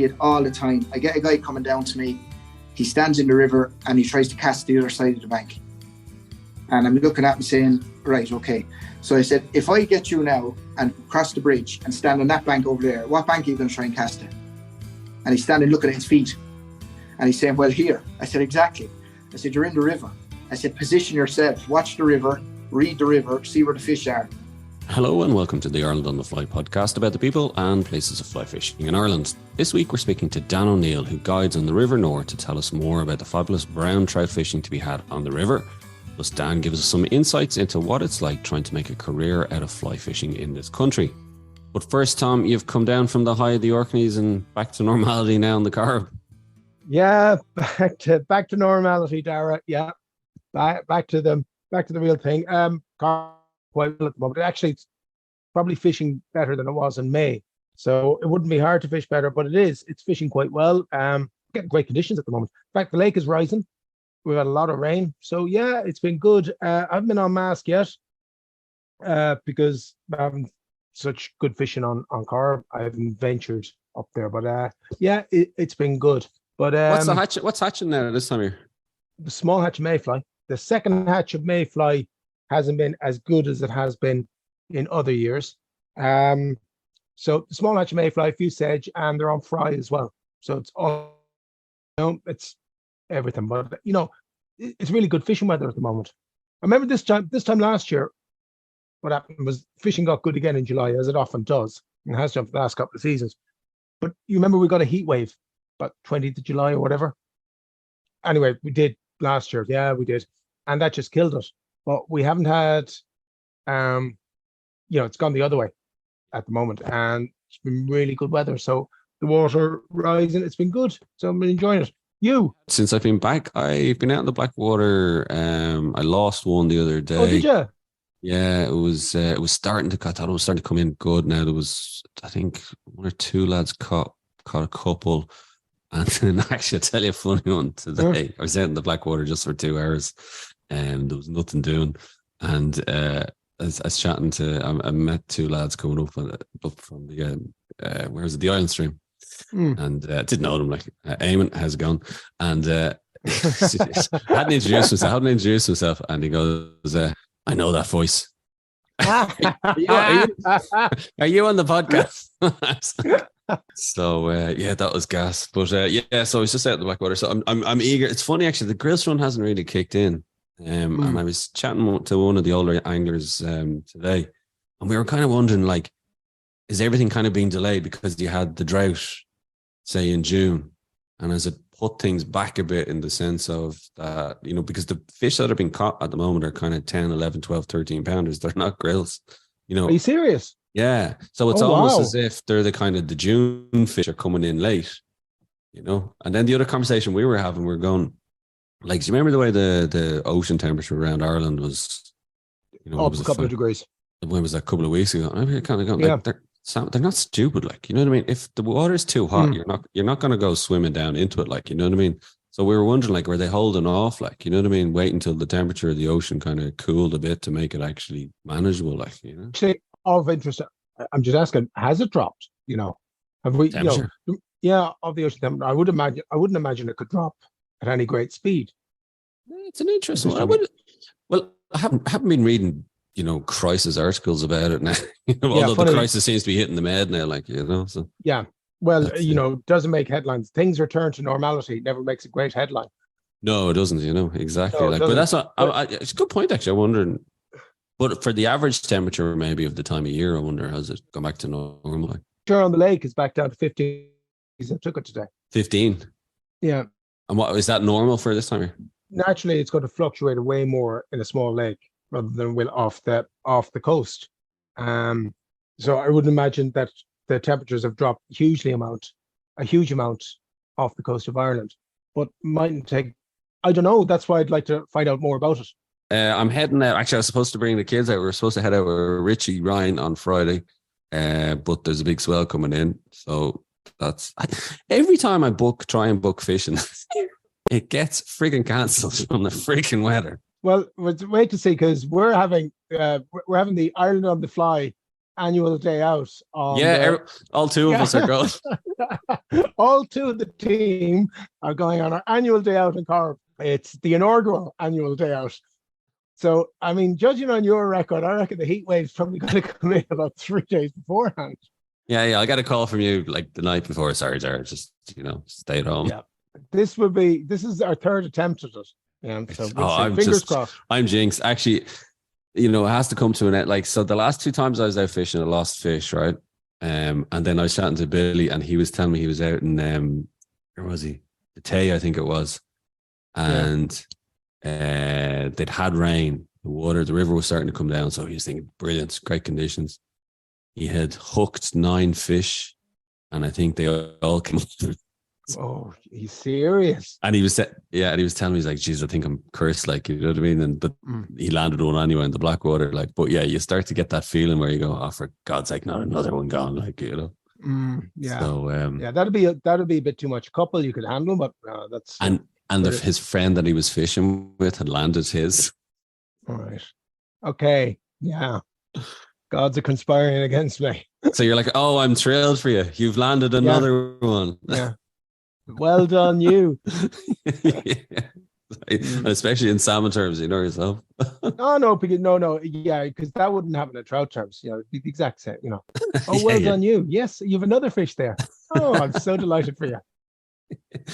see it all the time. I get a guy coming down to me. He stands in the river and he tries to cast the other side of the bank. And I'm looking at him saying, right, okay. So I said, if I get you now and cross the bridge and stand on that bank over there, what bank are you going to try and cast it? And he's standing looking at his feet. And he's saying, well, here. I said, exactly. I said, you're in the river. I said, position yourself, watch the river, read the river, see where the fish are. Hello and welcome to the Ireland on the Fly podcast about the people and places of fly fishing in Ireland. This week we're speaking to Dan O'Neill, who guides on the River Nore, to tell us more about the fabulous brown trout fishing to be had on the river. Plus Dan gives us some insights into what it's like trying to make a career out of fly fishing in this country. But first, Tom, you've come down from the high of the Orkneys and back to normality now in the Carib. Yeah, back to normality, Dara. Yeah, back to the real thing. Quite well at the moment. Actually, it's probably fishing better than it was in May. So it wouldn't be hard to fish better, but it is. It's fishing quite well. Getting great conditions at the moment. In fact, the lake is rising. We've had a lot of rain. So yeah, it's been good. I haven't been on mask yet because I'm having such good fishing on Carb. I haven't ventured up there, but yeah, it's been good. But what's hatching now this time of year? The small hatch of mayfly. The second hatch of mayfly hasn't been as good as it has been in other years. So the small hatch of mayfly, a few sedge, and they're on fry as well. So it's all, it's everything. But it's really good fishing weather at the moment. I remember this time last year, what happened was fishing got good again in July, as it often does, and has done for the last couple of seasons. But you remember we got a heat wave about 20th of July or whatever. Anyway, we did last year. Yeah, we did. And that just killed it. But we haven't had, it's gone the other way at the moment. And it's been really good weather. So the water rising, it's been good. So I've been enjoying it. You? Since I've been back, I've been out in the Blackwater. I lost one the other day. Oh, did you? Yeah, it was starting to, I thought it was starting to come in good now. There was, I think, one or two lads caught a couple. And then actually, I'll tell you a funny one today. I was out in the Blackwater just for 2 hours and there was nothing doing. And I was chatting to, I met two lads coming up from the, the Island Stream. And didn't know them, like, Eamon, how's it going? And hadn't introduced myself. And he goes, I know that voice. Are you on the podcast? So yeah, that was gas. But yeah, so I was just out in the Blackwater. So I'm eager. It's funny actually, the grilse run hasn't really kicked in. And I was chatting to one of the older anglers today, and we were kind of wondering, like, is everything kind of being delayed because you had the drought, say in June, and has it put things back a bit in the sense of that, because the fish that are being caught at the moment are kind of 10, 11, 12, 13 pounders. They're not grills. Are you serious? Yeah. So it's almost as if they're the kind of the June fish are coming in late, And then the other conversation we were having, we were going, like, do you remember the way the ocean temperature around Ireland was, up a couple of degrees? When was that? A couple of weeks ago? And I kind of going, like, they're not stupid, like, you know what I mean? If the water's too hot, you're not going to go swimming down into it, like, you know what I mean? So we were wondering, like, were they holding off, like, you know what I mean? Wait until the temperature of the ocean kind of cooled a bit to make it actually manageable, like, Actually, of interest, I'm just asking, has it dropped? Have we? Of the ocean temperature. I wouldn't imagine it could drop at any great speed. It's an interesting one. I haven't been reading, crisis articles about it now. Although the crisis seems to be hitting the med now, like, so. Yeah. Well, doesn't make headlines. Things return to normality never makes a great headline. No, it doesn't, exactly. No, but that's not, it's a good point, actually. I'm wondering, but for the average temperature maybe of the time of year, I wonder, has it gone back to normal? Like? Sure, on the lake is back down to 15. I took it today. 15? Yeah. And what is that normal for this time of year? Naturally, it's going to fluctuate way more in a small lake rather than will off the coast. So I wouldn't imagine that the temperatures have dropped a huge amount off the coast of Ireland, but mightn't take. I don't know. That's why I'd like to find out more about it. I'm heading out. Actually, I was supposed to bring the kids out. We were supposed to head out with Richie Ryan on Friday, but there's a big swell coming in. So every time I try and book fishing, it gets frigging cancelled from the freaking weather. Well, we'll wait to see, because we're having the Ireland on the Fly annual day out on all two of us are going. all two of the team are going on our annual day out in Cork. It's the inaugural annual day out. So, I mean, judging on your record, I reckon the heat wave's probably going to come in about 3 days beforehand. Yeah. I got a call from you like the night before. Sorry, Jared, just, stay at home. Yeah. This is our third attempt at it. Yeah. So fingers crossed. I'm jinxed. Actually, it has to come to an end. Like, so the last 2 times I was out fishing, I lost fish, right? And then I was chatting to Billy and he was telling me he was out in, where was he? The Tay, I think it was. And they'd had rain. The river was starting to come down. So he was thinking, brilliant, great conditions. He had hooked 9 fish and I think they all came up. Oh, he's serious. And he was telling me, he's like, geez, I think I'm cursed, like, you know what I mean? But he landed one anyway in the Blackwater, like, but yeah, you start to get that feeling where you go, oh, for God's sake, not another one gone, like, Yeah. So that'd be a bit too much. A couple you could handle, but that's his friend that he was fishing with had landed his. All right. Okay. Yeah. Gods are conspiring against me. So you're like, oh, I'm thrilled for you. You've landed another one. Yeah. Well done, you. Especially in salmon terms, you know yourself. No, because that wouldn't happen in trout terms. It'd be the exact same. Oh, well done, you. Yes, you have another fish there. Oh, I'm so delighted for you.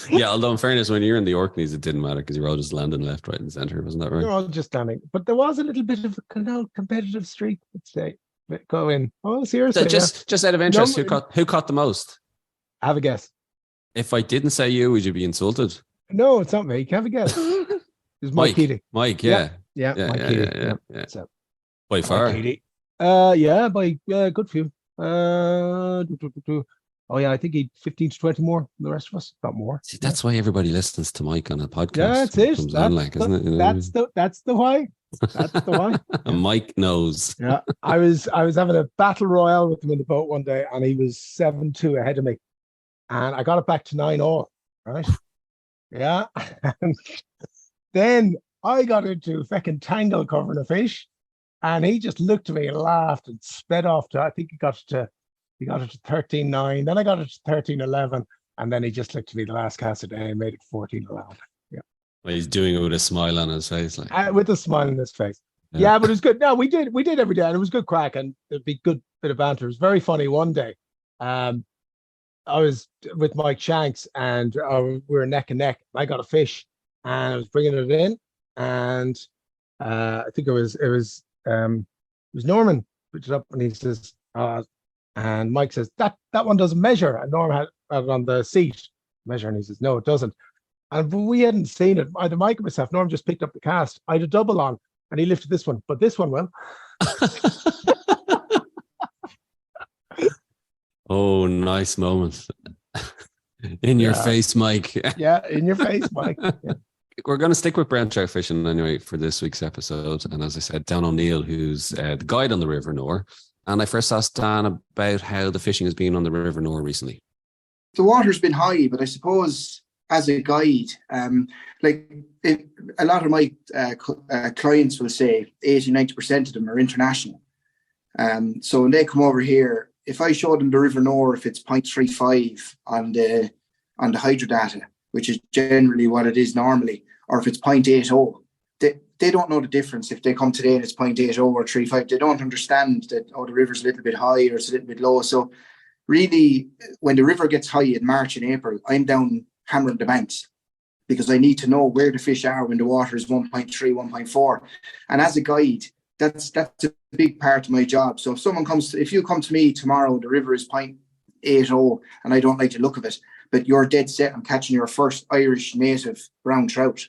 Yeah, although in fairness, when you're in the Orkneys, it didn't matter because you were all just landing left, right, and centre, wasn't that right? You're all just landing, but there was a little bit of a competitive streak. Let's say, go in. Oh, seriously. So just out of interest, who caught the most? Have a guess. If I didn't say you, would you be insulted? No, it's not me. Have a guess. It's Mike Keating. Mike, yeah. Yeah. Mike Keating. Yeah. By far. By a good few. Oh yeah, I think he 15 to 20 more than the rest of us, not more. See, that's why everybody listens to Mike on a podcast. Yeah, that's it. That's the why. That's the why. And Mike knows. Yeah, I was having a battle royale with him in the boat one day, and he was 7-2 ahead of me, and I got it back to 9-all. Right? Yeah, and then I got into fucking tangle covering a fish, and he just looked at me and laughed and sped off to. I think he got it to 13-9. Then I got it to 13-11, and then he just looked at me the last cast of the day and made it 14-11. Yeah. Well, he's doing it with a smile on his face, like with a smile on his face. Yeah, but it was good. No, we did every day, and it was good crack, and it'd be good bit of banter. It was very funny one day. I was with Mike Shanks, and we were neck and neck. I got a fish, and I was bringing it in, and I think it was Norman picked it up, and he says, and Mike says that one doesn't measure, and Norm had it on the seat measure, and he says no, it doesn't. And we hadn't seen it, either Mike or myself. Norm just picked up the cast. I had a double on, and he lifted this one, but this one will. Oh, nice moment. In your face, Mike. Yeah, in your face, Mike. Yeah. We're going to stick with brown trout fishing anyway for this week's episode. And as I said, Dan O'Neill, who's the guide on the River Nore. And I first asked Dan about how the fishing has been on the River Nore recently. The water's been high, but I suppose as a guide, a lot of my clients will say 80-90% of them are international. So when they come over here, if I show them the River Nore, if it's 0.35 on the hydrodata, which is generally what it is normally, or if it's 0.80, they don't know the difference. If they come today and it's 0.80 or 35, they don't understand that, the river's a little bit high or it's a little bit low. So really, when the river gets high in March and April, I'm down hammering the banks because I need to know where the fish are when the water is 1.3, 1.4. And as a guide, that's a big part of my job. So if you come to me tomorrow, the river is 0.80 and I don't like the look of it, but you're dead set on catching your first Irish native brown trout.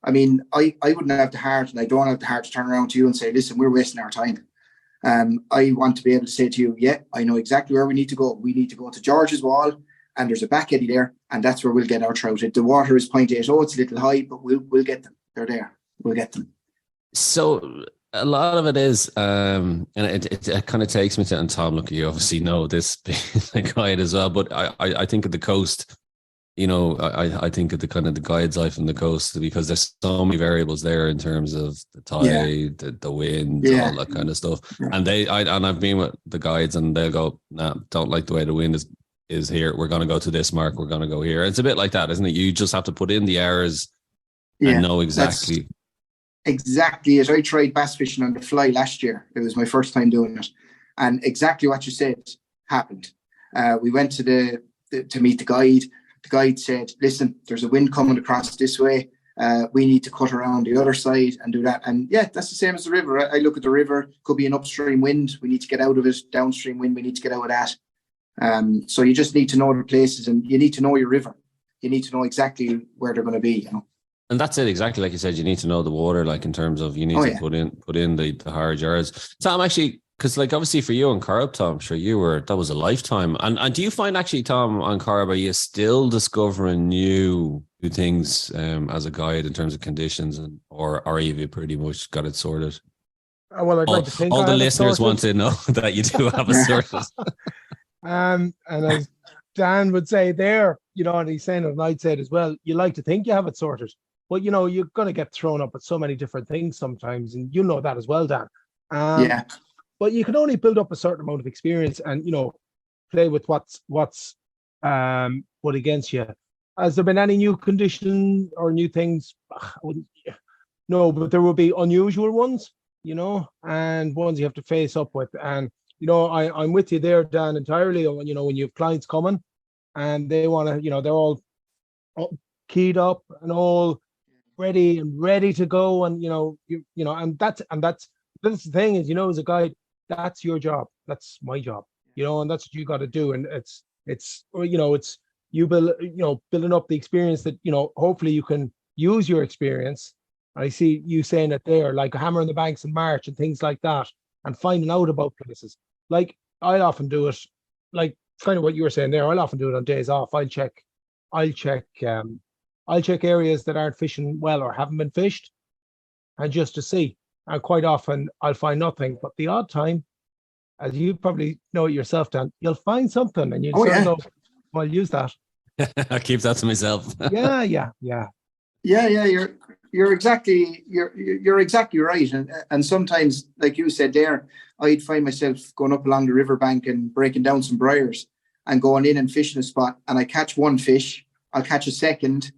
I mean, I wouldn't have the heart, and I don't have the heart to turn around to you and say, listen, we're wasting our time. I want to be able to say to you, yeah, I know exactly where we need to go. We need to go to George's Wall, and there's a back eddy there, and that's where we'll get our trout. If the water is 0.80, it's a little high, but we'll get them. They're there. We'll get them. So a lot of it is, and it kind of takes me to, and Tom, look, you obviously know this being a guide as well, but I think of the coast, you know, I think of the kind of the guide's eye from the coast, because there's so many variables there in terms of the tide, the wind, all that kind of stuff. Yeah. And I've been with the guides, and they'll go, nah, don't like the way the wind is here. We're going to go to this mark. We're going to go here. It's a bit like that, isn't it? You just have to put in the hours and know exactly. Exactly it. I tried bass fishing on the fly last year. It was my first time doing it, and exactly what you said happened. We went to to meet the guide. The guide said, listen, there's a wind coming across this way. We need to cut around the other side and do that. And yeah, that's the same as the river. I look at the river, could be an upstream wind. We need to get out of it. Downstream wind, we need to get out of that. So you just need to know the places, and you need to know your river. You need to know exactly where they're going to be, you know. And that's it, exactly like you said. You need to know the water, like in terms of you need to put in the hard yards. Tom, actually, because like obviously for you on Carb, Tom, I'm sure that was a lifetime. And do you find actually, Tom, on Carb, are you still discovering new things as a guide in terms of conditions, or have you pretty much got it sorted? Well, I'd like to think all the listeners want to know that you do have it sorted. And as Dan would say there, you know, and he's saying it, and I'd say it as well, you like to think you have it sorted. But, you know, you're going to get thrown up at so many different things sometimes. And you know that as well, Dan. But you can only build up a certain amount of experience and, you know, play with what's put against you. Has there been any new condition or new things? No, but there will be unusual ones, you know, and ones you have to face up with. And, you know, I'm with you there, Dan, entirely. You know, when you have clients coming and they want to, you know, they're all keyed up and all ready to go, and you know, and that's the thing is, you know, as a guide, that's your job, that's my job, you know, and that's what you got to do. And it's you know, it's you building up the experience that, you know, hopefully you can use your experience. I see you saying it there, like a hammer in the banks in March and things like that, and finding out about places. Like I'll often do it, like kind of what you were saying there. I'll often do it on days off. I'll check areas that aren't fishing well or haven't been fished, and just to see. And quite often I'll find nothing, but the odd time, as you probably know it yourself, Dan, you'll find something, and you go, well, I'll use that. I keep that to myself. Yeah. You're exactly right. And sometimes, like you said there, I'd find myself going up along the riverbank and breaking down some briars and going in and fishing a spot, and I catch one fish, I'll catch a second,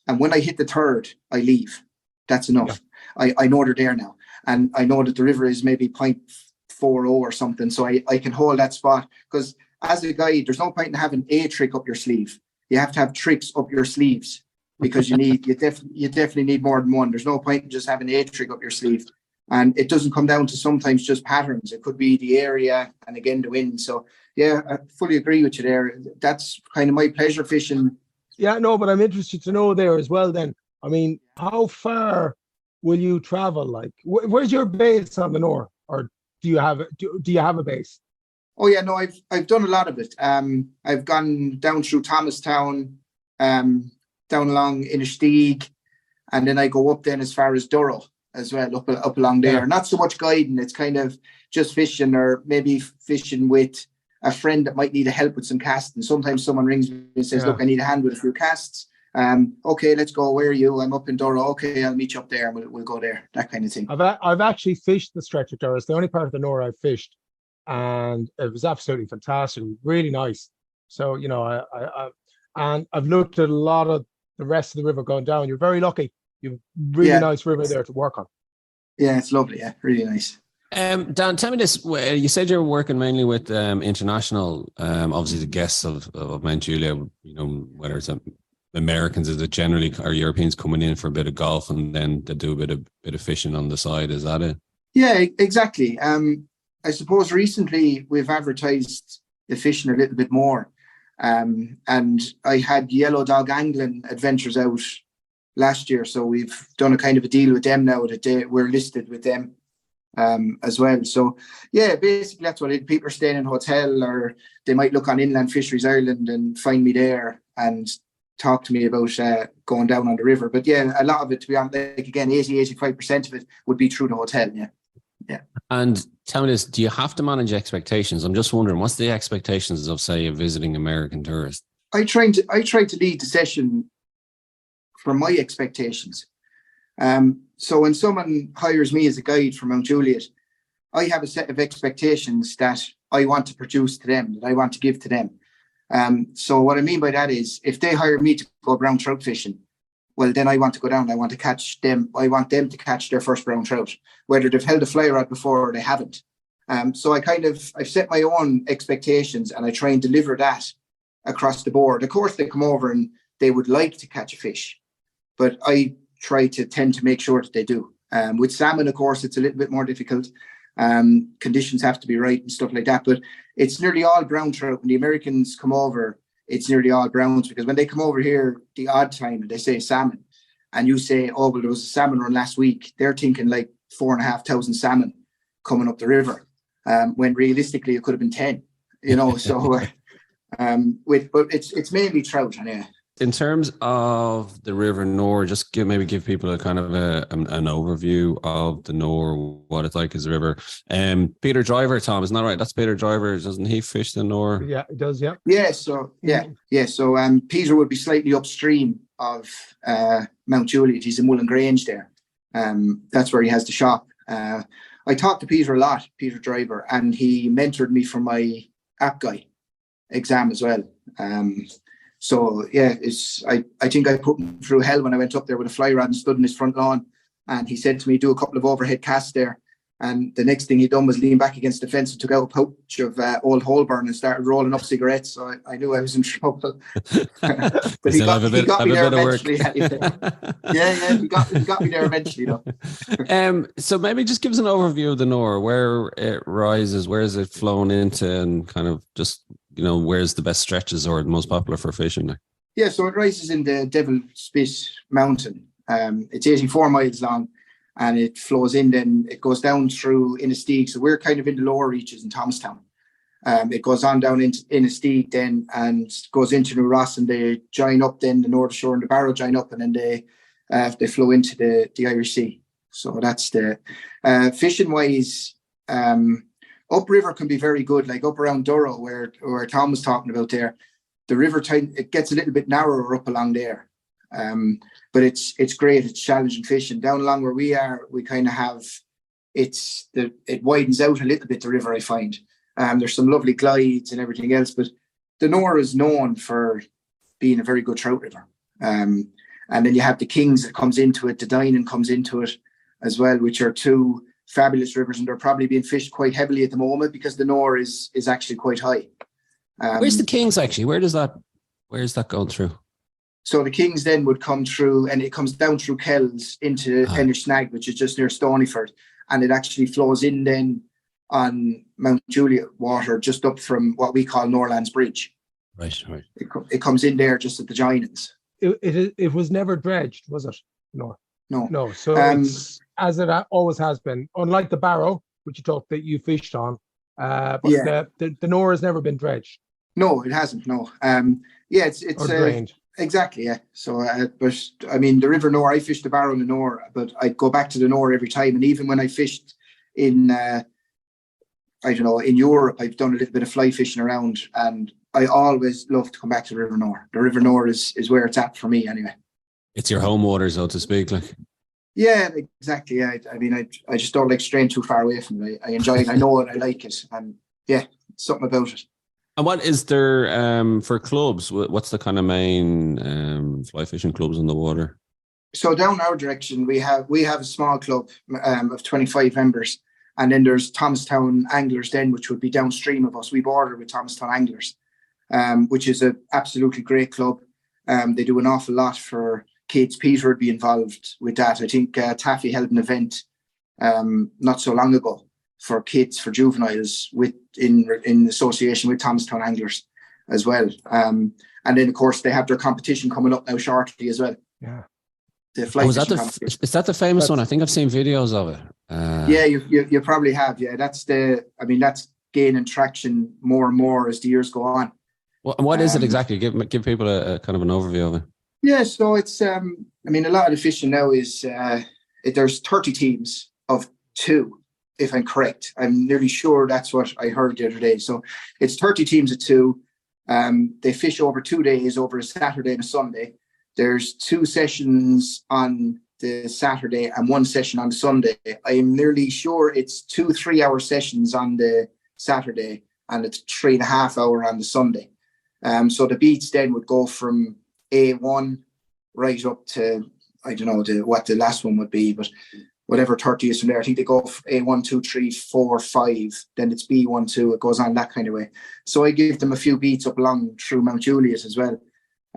and when I hit the third, I leave. That's enough. Yeah. I know they're there now, and I know that the river is maybe 0.40 or something, so I can hold that spot. Because as a guide, there's no point in having a trick up your sleeve. You have to have tricks up your sleeves, because you definitely need more than one. There's no point in just having a trick up your sleeve. And it doesn't come down to sometimes just patterns. It could be the area and again the wind. So yeah, I fully agree with you there. That's kind of my pleasure fishing. Yeah, no, but I'm interested to know there as well then. I mean, how far will you travel? Like, where's your base on the Nore? Or do you have a base? Oh yeah, no, I've done a lot of it. I've gone down through Thomastown, down along Inistioge, and then I go up then as far as Durrow as well, up along there. Yeah. Not so much guiding, it's kind of just fishing, or maybe fishing with a friend that might need a help with some casting. Sometimes someone rings me and says, look, I need a hand with a few casts. Okay, let's go. Where are you? I'm up in Durrow. Okay, I'll meet you up there, and we'll go there. That kind of thing. I've actually fished the stretch of Durrow. It's the only part of the Nore I've fished, and it was absolutely fantastic. It was really nice. So, you know, I've looked at a lot of the rest of the river going down. You're very lucky. You've really nice river there to work on. Yeah, it's lovely. Yeah, really nice. Dan, tell me this. You said you're working mainly with international, obviously the guests of Mount Julia, you know, whether it's Americans, is it generally, or Europeans coming in for a bit of golf and then they do a bit of fishing on the side? Is that it? Yeah, exactly. I suppose recently we've advertised the fishing a little bit more. And I had Yellow Dog Angling Adventures out last year, so we've done a kind of a deal with them now that we're listed with them as well. So yeah, basically that's what it. People are staying in a hotel, or they might look on Inland Fisheries Ireland and find me there and talk to me about going down on the river. But yeah, a lot of it, to be honest, like again, 80-85% of it would be through the hotel. Yeah. And tell me this, do you have to manage expectations? I'm just wondering, what's the expectations of, say, a visiting American tourist? I try to lead the session from my expectations. So when someone hires me as a guide for Mount Juliet, I have a set of expectations that I want to produce to them, that I want to give to them. So what I mean by that is, if they hire me to go brown trout fishing, well, then I want to go down. I want to catch them. I want them to catch their first brown trout, whether they've held a fly rod before or they haven't. So I've set my own expectations, and I try and deliver that across the board. Of course, they come over and they would like to catch a fish, but I try to tend to make sure that they do. With salmon, of course, it's a little bit more difficult. Conditions have to be right and stuff like that, but it's nearly all brown trout. When the Americans come over, it's nearly all browns, because when they come over here the odd time and they say salmon, and you say, oh, well, there was a salmon run last week, they're thinking like 4,500 salmon coming up the river, when realistically it could have been 10, so but it's mainly trout. Anyway. In terms of the River Nore, just give people a kind of an overview of the Nore, what it's like as a river. Peter Driver, Tom, isn't that right? That's Peter Driver, doesn't he fish the Nore? Yeah, he does. Yeah. Yeah. So So Peter would be slightly upstream of Mount Juliet. He's in Mullingrange there. That's where he has the shop. I talked to Peter a lot, Peter Driver, and he mentored me for my app guy exam as well. So yeah, I think I put him through hell when I went up there with a fly rod and stood in his front lawn, and he said to me, do a couple of overhead casts there. And the next thing he done was lean back against the fence and took out a pouch of old Holborn and started rolling up cigarettes. So I knew I was in trouble. But he got me there eventually. Yeah, he got me there eventually though. So maybe just give us an overview of the Nore, where it rises, where is it flowing into, and kind of just, where's the best stretches or the most popular for fishing there? Yeah, so it rises in the Devil Spit Mountain. It's 84 miles long, and it flows in, then it goes down through Innisteague. So we're kind of in the lower reaches in Thomastown. It goes on down into Innisteague then and goes into New Ross, and they join up then the North Shore and the Barrow join up, and then they flow into the Irish Sea. So that's the fishing wise. Upriver can be very good, like up around Durrow, where Tom was talking about there. The river it gets a little bit narrower up along there, but it's great. It's challenging fishing. Down along where we are, we kind of have it widens out a little bit, the river, I find. There's some lovely glides and everything else, but the Nore is known for being a very good trout river. And then you have the Kings that comes into it, the Dynan comes into it as well, which are two fabulous rivers, and they're probably being fished quite heavily at the moment because the Nore is actually quite high. Where's the Kings actually? Where is that going through? So the Kings then would come through, and it comes down through Kells into Ennishnag, which is just near Stonyford, and it actually flows in then on Mount Juliet water, just up from what we call Norlands Bridge. Right. It comes in there just at the joinings. It was never dredged, was it? No. So it's as it always has been. Unlike the Barrow, which you talked that you fished on, but the Nore has never been dredged. No, it hasn't. No. It's drained. Exactly. Yeah. So, but I mean, the River Nore, I fished the Barrow and the Nore, but I go back to the Nore every time. And even when I fished in, in Europe, I've done a little bit of fly fishing around, and I always love to come back to the River Nore. The River Nore is where it's at for me, anyway. It's your home water, so to speak, like. Yeah, exactly. Yeah, I mean, I just don't like straying too far away from it. I enjoy it. I know it. I like it, and something about it. And what is there for clubs? What's the kind of main fly fishing clubs on the water? So down our direction, we have a small club of 25 members, and then there's Thomastown Anglers then, which would be downstream of us. We border with Thomastown Anglers, which is an absolutely great club. They do an awful lot for kids. Peter would be involved with that. I think Taffy held an event not so long ago for kids, for juveniles, in association with Thomastown Anglers as well. And then, of course, they have their competition coming up now shortly as well. Yeah. The fly is that the famous one? I think I've seen videos of it. Yeah, you probably have. Yeah, that's gaining traction more and more as the years go on. What is it exactly? Give people a kind of an overview of it. Yeah, so it's a lot of the fishing now is there's 30 teams of 2, if I'm correct. I'm nearly sure that's what I heard the other day. So it's 30 teams of 2. They fish over 2 days, over a Saturday and a Sunday. There's 2 sessions on the Saturday and 1 session on the Sunday. I'm nearly sure it's 2 3-hour sessions on the Saturday and it's 3.5 hour on the Sunday. So the beats then would go from A1 right up to, I don't know what the last one would be, but whatever 30 is from there. I think they go A1, 2, 3, 4, 5. Then it's B1, 2. It goes on that kind of way. So I give them a few beats up along through Mount Juliet as well.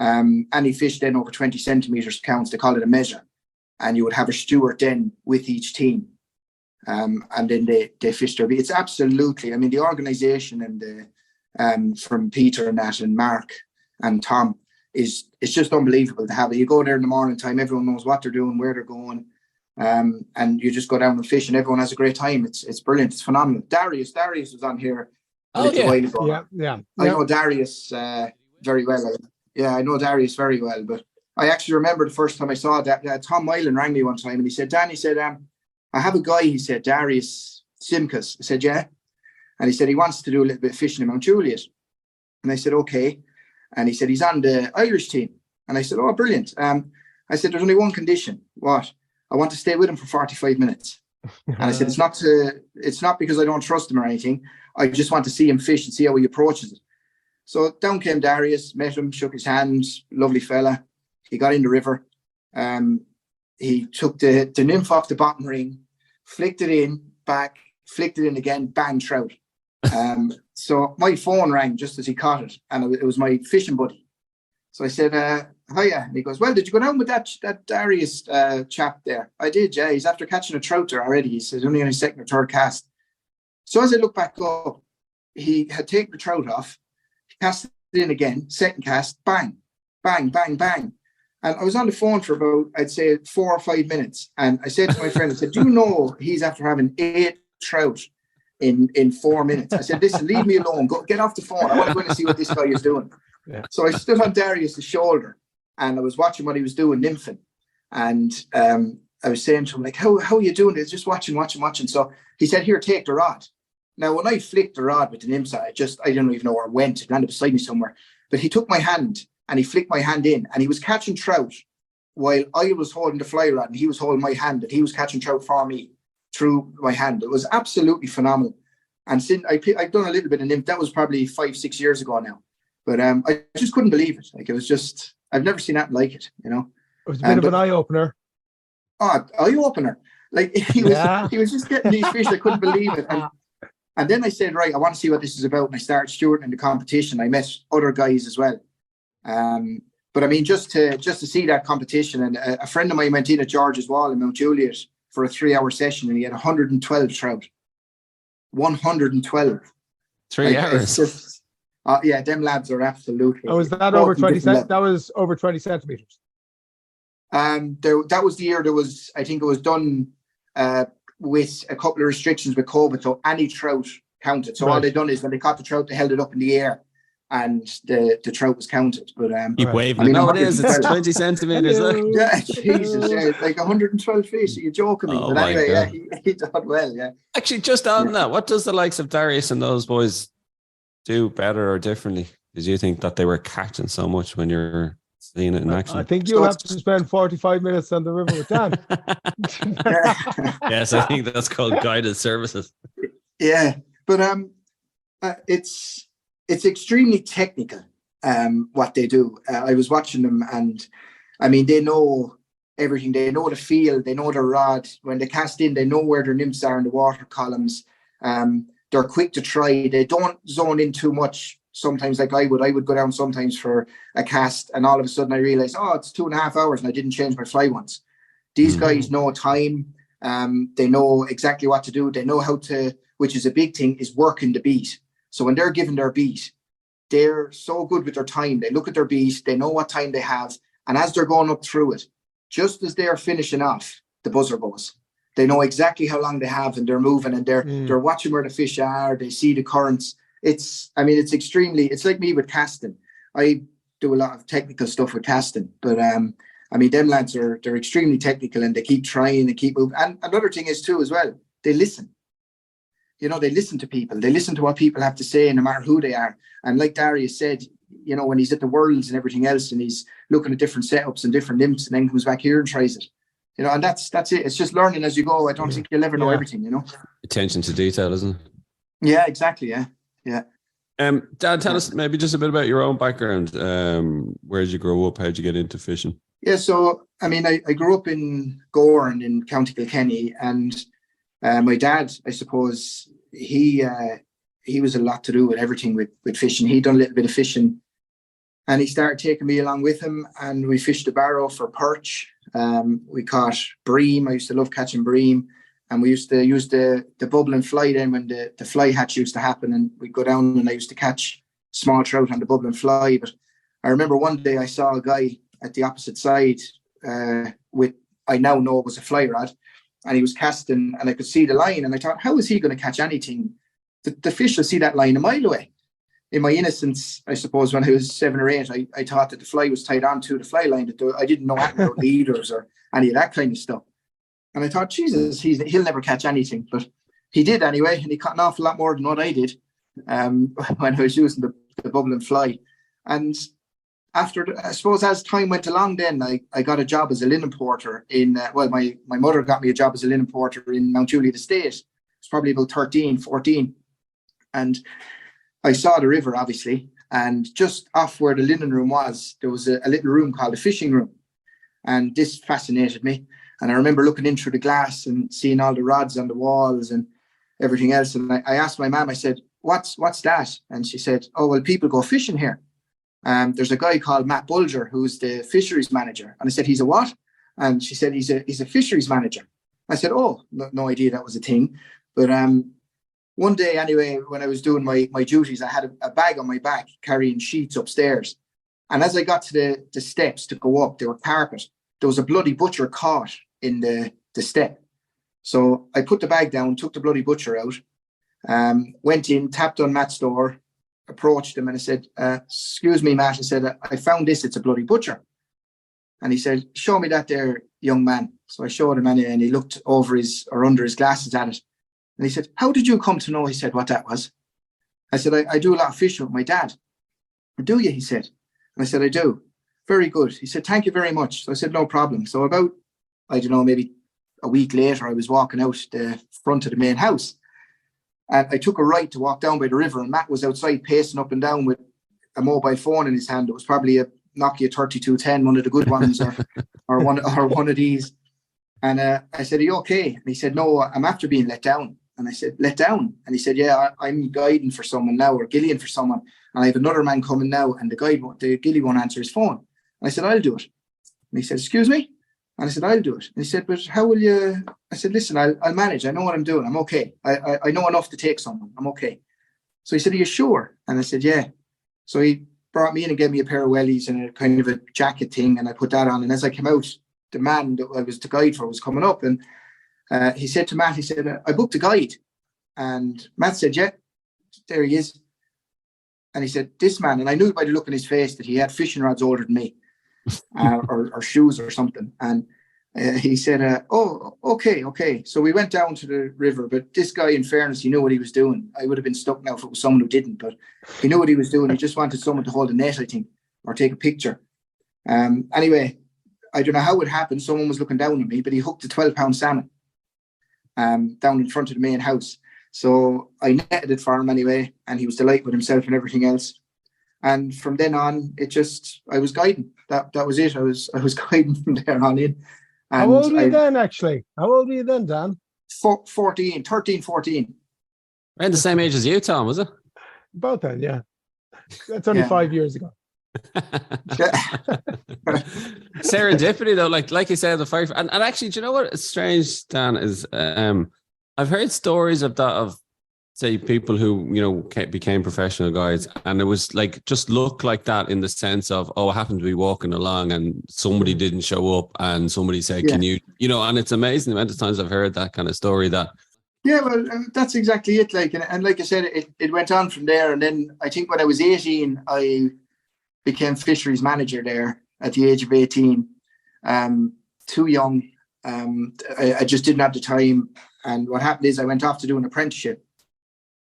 Any fish then over 20 centimeters counts. They call it a measure. And you would have a steward then with each team. And then they fish their beats. It's absolutely, I mean, the organisation and the from Peter and that and Mark and Tom it's just unbelievable to have it. You go there in the morning time, everyone knows what they're doing, where they're going. And you just go down and fish and everyone has a great time. It's brilliant. It's phenomenal. Darius was on here a little while ago. Yeah. I know Darius very well. Yeah, I know Darius very well. But I actually remember the first time I saw that Tom Mylan rang me one time and he said, Dan, he said, I have a guy, he said, Darius Simkus. I said, yeah. And he said he wants to do a little bit of fishing in Mount Juliet. And I said, okay. And he said he's on the Irish team. And I said, oh, brilliant. I said, there's only one condition. What? I want to stay with him for 45 minutes. And I said, it's not because I don't trust him or anything. I just want to see him fish and see how he approaches it. So down came Darius, met him, shook his hand, lovely fella. He got in the river. He took the nymph off the bottom ring, flicked it in, back, flicked it in again, bang, trout. So my phone rang just as he caught it, and it was my fishing buddy. So I said, hiya. And he goes, well, did you go down with that Darius chap there? I did, yeah. He's after catching a trout there already. He says, only on his second or third cast. So as I look back up, he had taken the trout off, he cast it in again, second cast, bang, bang, bang, bang. And I was on the phone for about, I'd say, 4 or 5 minutes. And I said to my friend, I said, do you know he's after having 8 trout in 4 minutes? I said, listen, leave me alone. Go get off the phone. I want to go in and see what this guy is doing. Yeah. So I stood on Darius' shoulder and I was watching what he was doing, nymphing. And I was saying to him, like, how are you doing this? Just watching. So he said, here, take the rod. Now, when I flicked the rod with the nymph, I don't even know where it went. It landed beside me somewhere. But he took my hand and he flicked my hand in and he was catching trout while I was holding the fly rod and he was holding my hand and he was catching trout for me through my hand. It was absolutely phenomenal. And since I've done a little bit of nymph, that was probably 5-6 years ago now. But I just couldn't believe it. Like, it was just, I've never seen that like it, you know. It was a bit of an eye-opener. Oh, eye-opener. Like, he was just getting these fish. I couldn't believe it. And then I said, right, I want to see what this is about. And I started stewarding the competition. I met other guys as well. But I mean, just to see that competition, and a friend of mine went in at George's Wall in Mount Juliet for a 3-hour session and he had 112 trout. 112. 3 hours. Yeah, them lads are absolutely. Oh, was that over 20 centimeters? That was over 20 centimeters. That was the year there was, I think it was done with a couple of restrictions with COVID, so any trout counted. So all they done is when they caught the trout, they held it up in the air and the trout was counted. But keep waving. I mean, nowadays it's 20 centimeters. Yeah, Jesus, yeah, like 112 fish. Are you joking me? Oh, but anyway, yeah, he done well, yeah. Actually, just on that, what does the likes of Darius and those boys do better or differently? Did you think that they were catching so much when you're seeing it in action? I think you'll have to spend 45 minutes on the river with Dan. Yes, I think that's called guided services. Yeah, but it's extremely technical what they do. I was watching them and I mean, they know everything. They know the feel, they know their rod. When they cast in, they know where their nymphs are in the water columns. They're quick to try. They don't zone in too much sometimes like I would go down sometimes for a cast and all of a sudden I realize, oh, it's 2.5 hours and I didn't change my fly once. These guys know time. They know exactly what to do. They know how to, which is a big thing, is working the beat. So when they're given their beat, they're so good with their time. They look at their beat, they know what time they have. And as they're going up through it, just as they're finishing off, the buzzer goes. They know exactly how long they have and they're moving and they're watching where the fish are. They see the currents. It's like me with casting. I do a lot of technical stuff with casting, but them lads they're extremely technical and they keep trying and keep moving. And another thing is too as well, they listen. You know, they listen to people. They listen to what people have to say, no matter who they are. And like Darius said, you know, when he's at the Worlds and everything else, and he's looking at different setups and different nymphs, and then comes back here and tries it. You know, and that's it. It's just learning as you go. I don't think you'll ever know everything, you know. Attention to detail, isn't it? Yeah, exactly. Yeah. Dad, tell us maybe just a bit about your own background. Where did you grow up? How did you get into fishing? Yeah, so I mean, I grew up in Gorn in County Kilkenny, and my dad, I suppose, he was a lot to do with everything with fishing. He'd done a little bit of fishing, and he started taking me along with him, and we fished the Barrow for perch. We caught bream. I used to love catching bream. And we used to use the bubble and fly then when the fly hatch used to happen, and we'd go down and I used to catch small trout on the bubble and fly. But I remember one day I saw a guy at the opposite side with, I now know it was a fly rod, and he was casting and I could see the line, and I thought, how is he going to catch anything? The fish will see that line a mile away. In my innocence, I suppose, when I was 7 or 8, I thought that the fly was tied onto the fly line. I didn't know anything about leaders or any of that kind of stuff. And I thought, Jesus, he'll never catch anything. But he did anyway, and he caught an awful lot more than what I did when I was using the bubble and fly. And after, I suppose, as time went along, then I got a job as a linen porter in, my mother got me a job as a linen porter in Mount Juliet Estate. It was probably about 13, 14. And I saw the river, obviously. And just off where the linen room was, there was a little room called the fishing room. And this fascinated me. And I remember looking in through the glass and seeing all the rods on the walls and everything else. And I asked my mum, I said, what's that? And she said, oh, well, people go fishing here. There's a guy called Matt Bulger, who's the fisheries manager. And I said, he's a what? And she said, he's a fisheries manager. I said, oh, no idea that was a thing. But one day, anyway, when I was doing my duties, I had a bag on my back carrying sheets upstairs. And as I got to the steps to go up, they were carpet. There was a bloody butcher caught in the step. So I put the bag down, took the bloody butcher out, went in, tapped on Matt's door, approached him, and I said, excuse me, Matt. I said, I found this, it's a bloody butcher. And he said, show me that there, young man. So I showed him anyway, and he looked over under his glasses at it. And he said, how did you come to know, he said, what that was? I said, I do a lot of fishing with my dad. Do you? He said. And I said, I do. Very good. He said, thank you very much. So I said, no problem. So about, I don't know, maybe a week later, I was walking out the front of the main house. And I took a right to walk down by the river, and Matt was outside pacing up and down with a mobile phone in his hand. It was probably a Nokia 3210, one of the good ones, or one of these. And I said, are you okay? And he said, no, I'm after being let down. And I said, let down? And he said, yeah, I'm guiding for someone now, or gillying for someone. And I have another man coming now, and the gilly won't answer his phone. And I said, I'll do it. And he said, excuse me? And I said, I'll do it. And he said, but how will you? I said, listen, I'll manage. I know what I'm doing. I'm okay. I know enough to take someone. I'm okay. So he said, are you sure? And I said, yeah. So he brought me in and gave me a pair of wellies and a kind of a jacket thing. And I put that on. And as I came out, the man that I was the guide for was coming up. And he said to Matt, he said, I booked a guide. And Matt said, yeah, there he is. And he said, this man, and I knew by the look on his face that he had fishing rods older than me, or shoes or something. And he said, oh, okay. So we went down to the river, but this guy, in fairness, he knew what he was doing. I would have been stuck now if it was someone who didn't, but he knew what he was doing. He just wanted someone to hold a net, I think, or take a picture. Anyway, I don't know how it happened. Someone was looking down at me, but he hooked a 12-pound salmon down in front of the main house. So I netted it for him anyway, and he was delighted with himself and everything else. And from then on, I was guiding. That was it. I was guiding from there on in. And how old were you then, actually? How old were you then, Dan? 13, 14. Around the same age as you, Tom, was it? About then, yeah. That's only 5 years ago. Serendipity, though, like you said, the fire. And actually, do you know what is strange, Dan, is I've heard stories of that, of say people who, you know, became professional guides, and it was like just look like that in the sense of, oh, I happened to be walking along and somebody didn't show up and somebody said, can you know, and it's amazing the amount of times I've heard that kind of story. That well, that's exactly it. Like, and like I said, it went on from there. And then I think when I was 18, I became fisheries manager there at the age of 18. Too young. I just didn't have the time. And what happened is I went off to do an apprenticeship.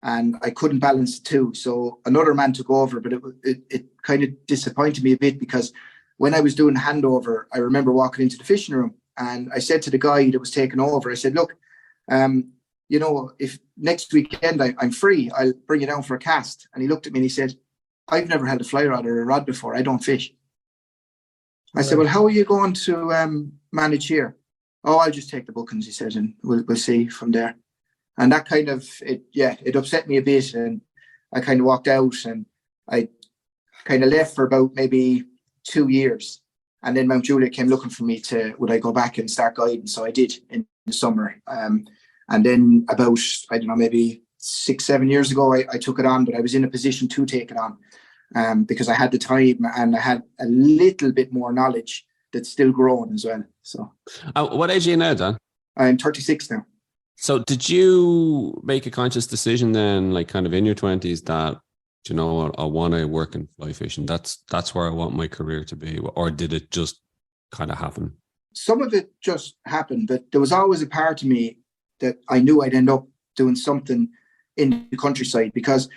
and I couldn't balance the two. So another man took over, but it kind of disappointed me a bit, because when I was doing handover, I remember walking into the fishing room and I said to the guy that was taking over, I said, look, if next weekend I'm free, I'll bring you down for a cast. And he looked at me and he said, I've never held a fly rod or a rod before. I don't fish. I said, well, how are you going to manage here? Oh, I'll just take the bookings, he said, and we'll see from there. And that kind of, it upset me a bit. And I kind of walked out, and I kind of left for about maybe 2 years. And then Mount Juliet came looking for me would I go back and start guiding? So I did in the summer. And then about, I don't know, maybe 6-7 years ago, I took it on, but I was in a position to take it on because I had the time and I had a little bit more knowledge that's still growing as well. So, what age are you now, Dan? I'm 36 now. So did you make a conscious decision then, like kind of in your 20s, that, you know, I want to work in fly fishing? That's where I want my career to be. Or did it just kind of happen? Some of it just happened, but there was always a part of me that I knew I'd end up doing something in the countryside, because,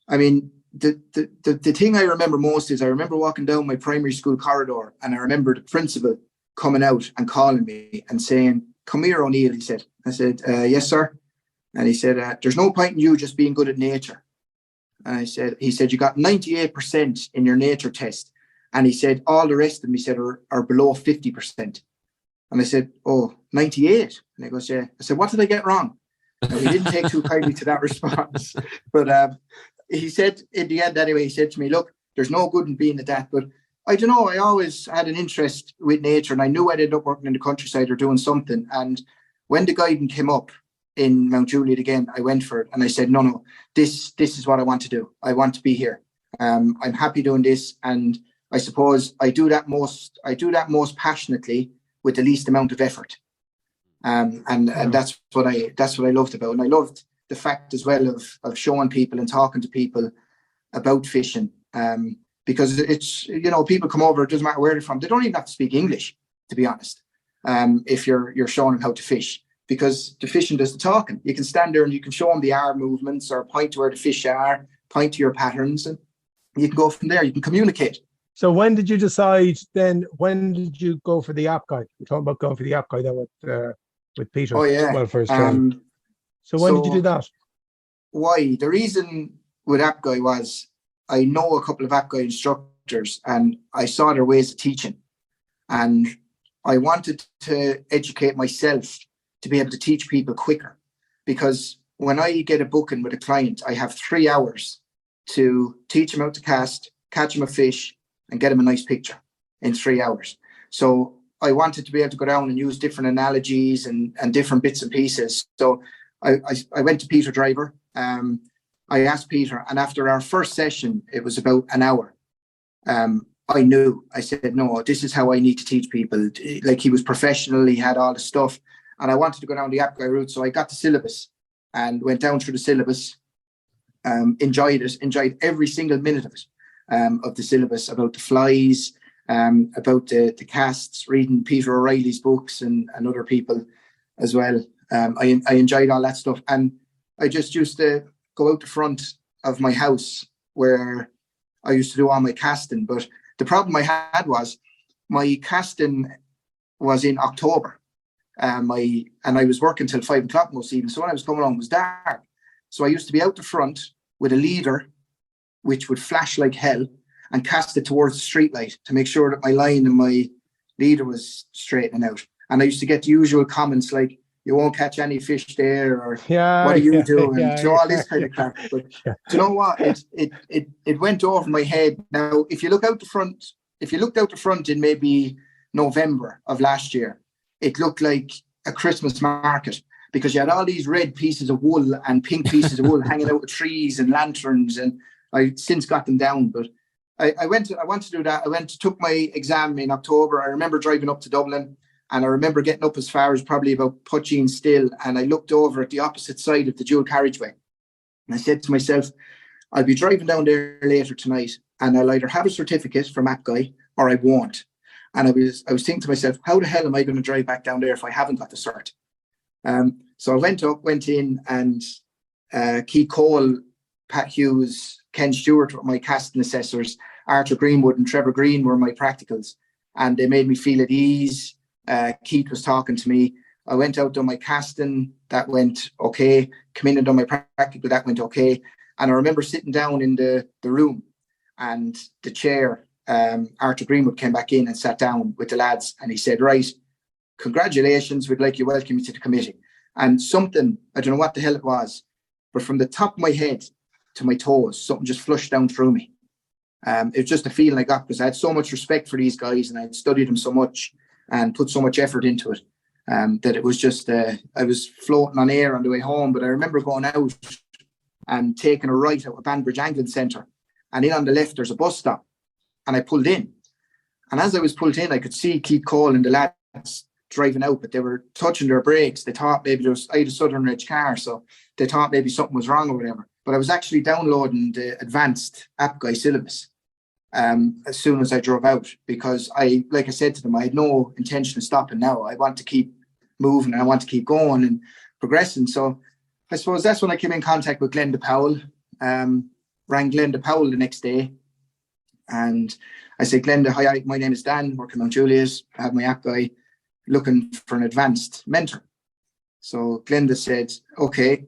I mean, the thing I remember most is I remember walking down my primary school corridor, and I remember the principal coming out and calling me and saying, come here, O'Neill, he said. I said, yes, sir. And he said, there's no point in you just being good at nature. And he said, you got 98% in your nature test. And he said, all the rest of them, he said, are below 50%. And I said, oh, 98? And he goes, yeah. I said, what did I get wrong? And he didn't take too kindly to that response. But he said, in the end anyway, he said to me, look, there's no good in being at that. But I don't know, I always had an interest with nature, and I knew I'd end up working in the countryside or doing something. And when the guiding came up in Mount Juliet again, I went for it, and I said, no, this is what I want to do. I want to be here. I'm happy doing this, and I suppose I do that most passionately with the least amount of effort. And that's what I loved about it. And I loved the fact as well of showing people and talking to people about fishing. Because it's, you know, people come over, it doesn't matter where they're from. They don't even have to speak English, to be honest, if you're showing them how to fish, because the fishing does the talking. You can stand there and you can show them the arm movements, or point to where the fish are, point to your patterns, and you can go from there. You can communicate. So when did you decide then, when did you go for the app guide? We're talking about going for the app guide then with Peter. Oh, yeah. Well, first training. So when did you do that? Why? The reason with app guide was, I know a couple of app guide instructors, and I saw their ways of teaching, and I wanted to educate myself to be able to teach people quicker, because when I get a booking with a client, I have 3 hours to teach them how to cast, catch them a fish, and get them a nice picture in 3 hours. So I wanted to be able to go down and use different analogies and different bits and pieces. So I went to Peter Driver. I asked Peter, and after our first session, it was about an hour. I said, no, this is how I need to teach people. Like, he was professional, he had all the stuff, and I wanted to go down the app guide route. So I got the syllabus and went down through the syllabus, enjoyed every single minute of it, of the syllabus, about the flies, about the casts, reading Peter O'Reilly's books and other people as well. I enjoyed all that stuff. And I just used to go out the front of my house where I used to do all my casting. But the problem I had was my casting was in October. And I was working till 5 o'clock most evenings. So when I was coming home, it was dark. So I used to be out the front with a leader, which would flash like hell, and cast it towards the street light to make sure that my line and my leader was straightening out. And I used to get the usual comments like, you won't catch any fish there, or what are you doing? All this kind of crap. But do you know what? It went over my head. Now, if you looked out the front in maybe November of last year, it looked like a Christmas market, because you had all these red pieces of wool and pink pieces of wool hanging out of trees and lanterns, and I since got them down. But I want to do that. Took my exam in October. I remember driving up to Dublin, and I remember getting up as far as probably about Putcheen Still, and I looked over at the opposite side of the dual carriageway, and I said to myself, I'll be driving down there later tonight, and I'll either have a certificate from App Guy or I won't. And I was thinking to myself, how the hell am I going to drive back down there if I haven't got the cert? So I went in, and Keith Cole, Pat Hughes, Ken Stewart were my casting assessors. Arthur Greenwood and Trevor Green were my practicals, and they made me feel at ease. Keith was talking to me. I went out, done my casting, that went okay. Come in and done my practical, that went okay. And I remember sitting down in the room, and the chair, Arthur Greenwood, came back in and sat down with the lads, and he said, right, congratulations, we'd like you welcome you to the committee. And something, I don't know what the hell it was, but from the top of my head to my toes, something just flushed down through me. It was just a feeling I got because I had so much respect for these guys, and I had studied them so much and put so much effort into it, that it was just, I was floating on air on the way home. But I remember going out and taking a right out of Banbridge Anglican Centre, and in on the left there's a bus stop, and I pulled in. And as I was pulled in, I could see Keith Cole and the lads driving out, but they were touching their brakes. They thought maybe I had a Southern Ridge car, so they thought maybe something was wrong or whatever. But I was actually downloading the advanced app guy syllabus as soon as I drove out, because like I said to them, I had no intention of stopping now. I want to keep moving, and I want to keep going and progressing. So I suppose that's when I came in contact with Glenda Powell. Rang Glenda Powell the next day, and I said, Glenda, hi, my name is Dan, working on Julia's. I have my app guy, looking for an advanced mentor. So Glenda said, okay,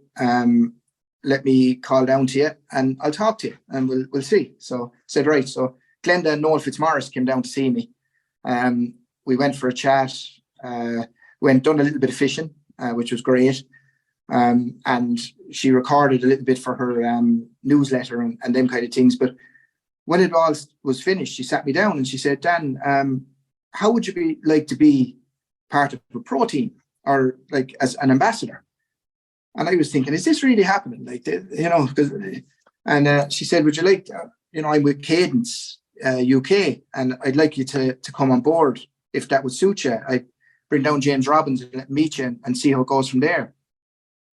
let me call down to you and I'll talk to you and we'll see. So I said, right. So Glenda and Noel Fitzmaurice came down to see me. We went for a chat, done a little bit of fishing, which was great. And she recorded a little bit for her newsletter and them kind of things. But when it all was finished, she sat me down and she said, Dan, how would you like to be part of a pro team, or like as an ambassador? And I was thinking, is this really happening? Like, and she said, would you like, I'm with Cadence UK, and I'd like you to come on board if that would suit you. I'd bring down James Robbins and let meet you and see how it goes from there.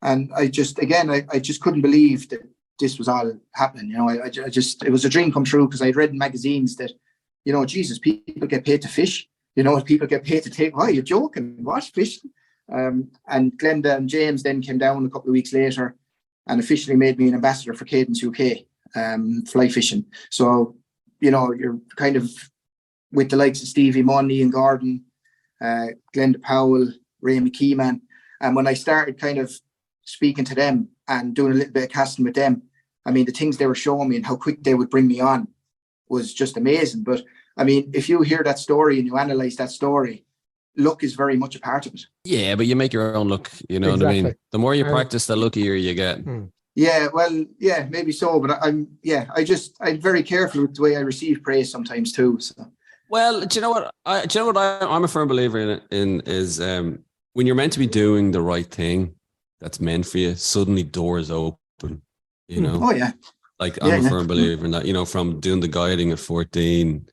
And I just couldn't believe that this was all happening. It was a dream come true, because I'd read in magazines that, Jesus, people get paid to fish. People get paid to take. Oh, you're joking? What, fishing? And Glenda and James then came down a couple of weeks later and officially made me an ambassador for Cadence UK, fly fishing. So, you're kind of with the likes of Stevie Munn, Ian Gordon, Glenda Powell, Ray McKeeman. And when I started kind of speaking to them and doing a little bit of casting with them, I mean, the things they were showing me and how quick they would bring me on was just amazing. But I mean, if you hear that story and you analyze that story, luck is very much a part of it. Yeah, but you make your own luck. You know what I mean? The more you practice, the luckier you get. Yeah, well, yeah, maybe so. But I'm very careful with the way I receive praise sometimes too. So. Well, do you know what? I'm a firm believer in is when you're meant to be doing the right thing that's meant for you, suddenly doors open. Oh yeah. Like I'm a firm believer in that. From doing the guiding at 14.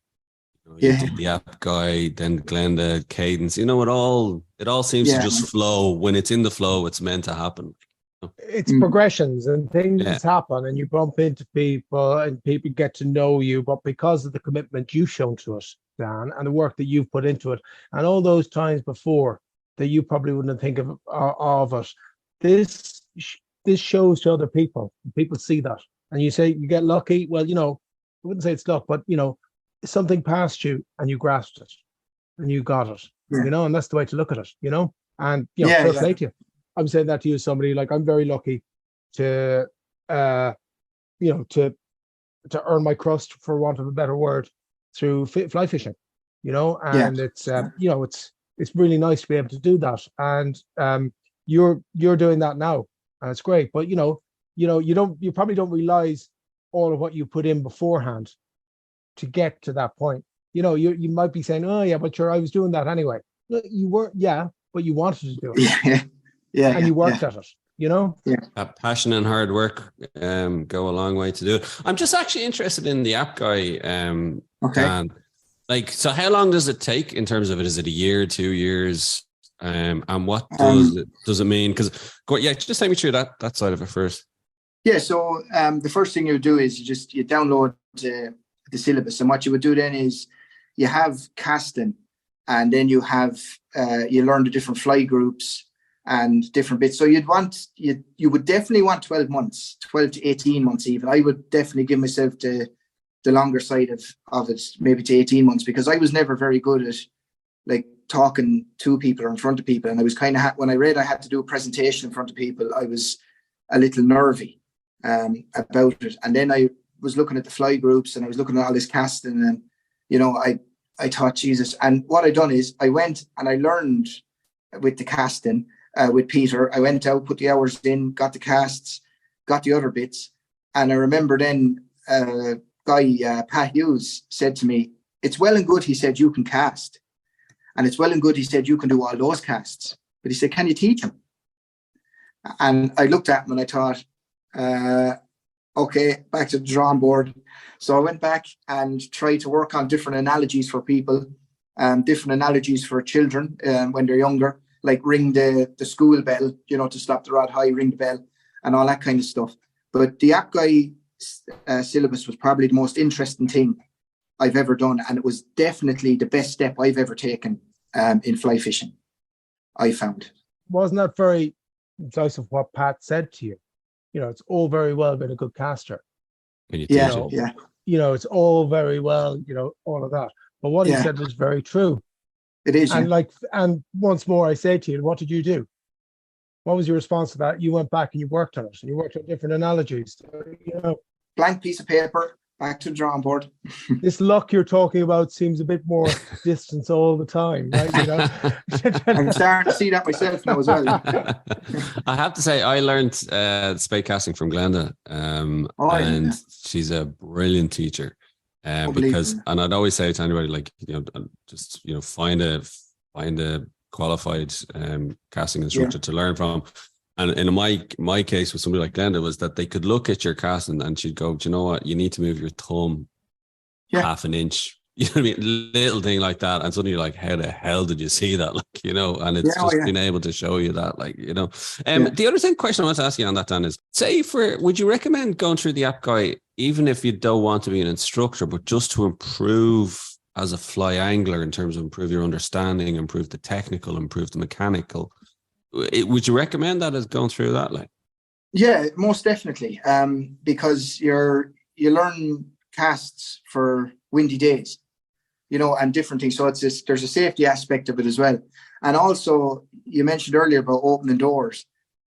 You did the app guy, then Glenda, Cadence. It all seems to just flow. When it's in the flow, it's meant to happen. It's progressions and things happen, and you bump into people and people get to know you, but because of the commitment you've shown to us, Dan, and the work that you've put into it, and all those times before that you probably wouldn't think of it, this shows to other people. People see that, and you say you get lucky. Well, I wouldn't say it's luck, but something passed you and you grasped it and you got it, and that's the way to look at it, and fair play to you. I'm saying that to you, somebody like I'm very lucky to to earn my crust, for want of a better word, through fly fishing, and it's it's really nice to be able to do that. And you're doing that now, and it's great. But you probably don't realize all of what you put in beforehand to get to that point. You might be saying, oh yeah, but I was doing that anyway. You were, but you wanted to do it. And you worked at it, passion and hard work go a long way to do it. I'm just actually interested in the app guy. Okay. So how long does it take in terms of it? Is it a year, 2 years? And what does it mean? Because just take me through that side of it first. Yeah. So the first thing you would do is you download the syllabus, and what you would do then is you have casting, and then you have you learn the different fly groups, and different bits. So you would definitely want 12 months, 12 to 18 months even. I would definitely give myself the longer side of it, maybe to 18 months, because I was never very good at like talking to people or in front of people. And I was kind of, when I read I had to do a presentation in front of people, I was a little nervy about it. And then I was looking at the fly groups and I was looking at all this casting, and, you know, I thought, Jesus. And what I done is I went and I learned with the casting with Peter. I went out, put the hours in, got the casts, got the other bits. And I remember then guy, Pat Hughes, said to me, it's well and good, he said, you can cast. And it's well and good, he said, you can do all those casts. But he said, can you teach him? And I looked at him and I thought, okay, back to the drawing board. So I went back and tried to work on different analogies for people, different analogies for children when they're younger, like ring the school bell, you know, to stop the rod high, ring the bell, and all that kind of stuff. But the APGAI syllabus was probably the most interesting thing I've ever done, and it was definitely the best step I've ever taken in fly fishing, I found. Wasn't that very decisive what Pat said to you? You know, it's all very well being a good caster. Yeah. You know, it's all very well, you know, all of that. But what he said was very true. It is. And and once more, I say to you, what did you do? What was your response to that? You went back and you worked on it, and you worked on different analogies. You know, blank piece of paper, back to the drawing board. This luck you're talking about seems a bit more distance all the time, right? You know, I'm starting to see that myself now as well. I have to say, I learned spade casting from Glenda, and she's a brilliant teacher. Because, and I'd always say to anybody, like, you know, just, you know, find a qualified casting instructor to learn from. And in my case with somebody like Glenda was that they could look at your casting and she'd go, do you know what, you need to move your thumb half an inch, you know what I mean, little thing like that, and suddenly you're like, how the hell did you see that, like, you know? And it's being able to show you that, like, you know. The other question I want to ask you on that, Dan, is would you recommend going through the APGAI even if you don't want to be an instructor, but just to improve as a fly angler in terms of improve your understanding, improve the technical, improve the mechanical? Would you recommend that as going through that? Like, yeah, most definitely. Because you learn casts for windy days, you know, and different things. So there's a safety aspect of it as well. And also, you mentioned earlier about opening doors.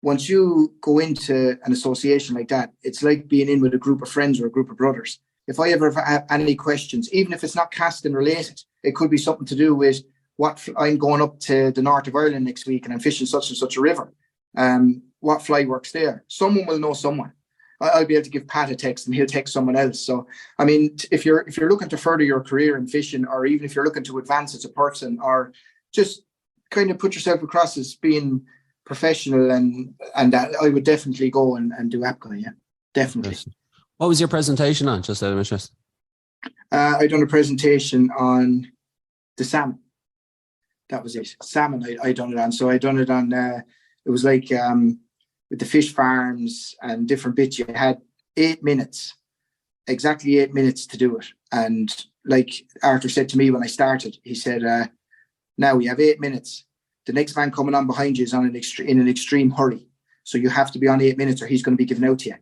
Once you go into an association like that, it's like being in with a group of friends or a group of brothers. If I ever have any questions, even if it's not casting related, it could be something to do with what I'm going up to the north of Ireland next week and I'm fishing such and such a river. What fly works there? Someone will know someone. I'll be able to give Pat a text and he'll text someone else. So, I mean, if you're looking to further your career in fishing, or even if you're looking to advance as a person, or just kind of put yourself across as being professional, and that, I would definitely go and do APGAI. Yeah, definitely. What was your presentation on, just out of interest? I done a presentation on the salmon. That was it. Salmon I done it on. So I done it on, it was like with the fish farms and different bits. You had 8 minutes, exactly 8 minutes to do it. And like Arthur said to me when I started, he said, now we have 8 minutes. The next man coming on behind you is in an extreme hurry. So you have to be on 8 minutes or he's going to be given out to you.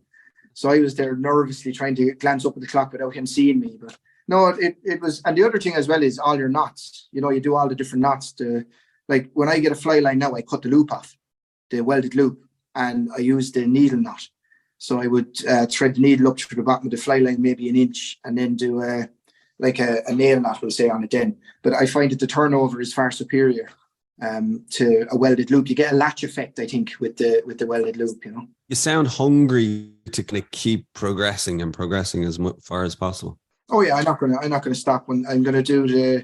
So I was there nervously trying to glance up at the clock without him seeing me. But no, it was, and the other thing as well is all your knots. You know, you do all the different knots. Like when I get a fly line now, I cut the loop off, the welded loop, and I use the needle knot. So I would thread the needle up to the bottom of the fly line, maybe an inch, and then do a nail knot, we'll say, on it then. But I find that the turnover is far superior to a welded loop. You get a latch effect, I think, with the welded loop, you know. You sound hungry to kind of keep progressing as far as possible. Oh yeah, I'm not gonna stop. When I'm gonna do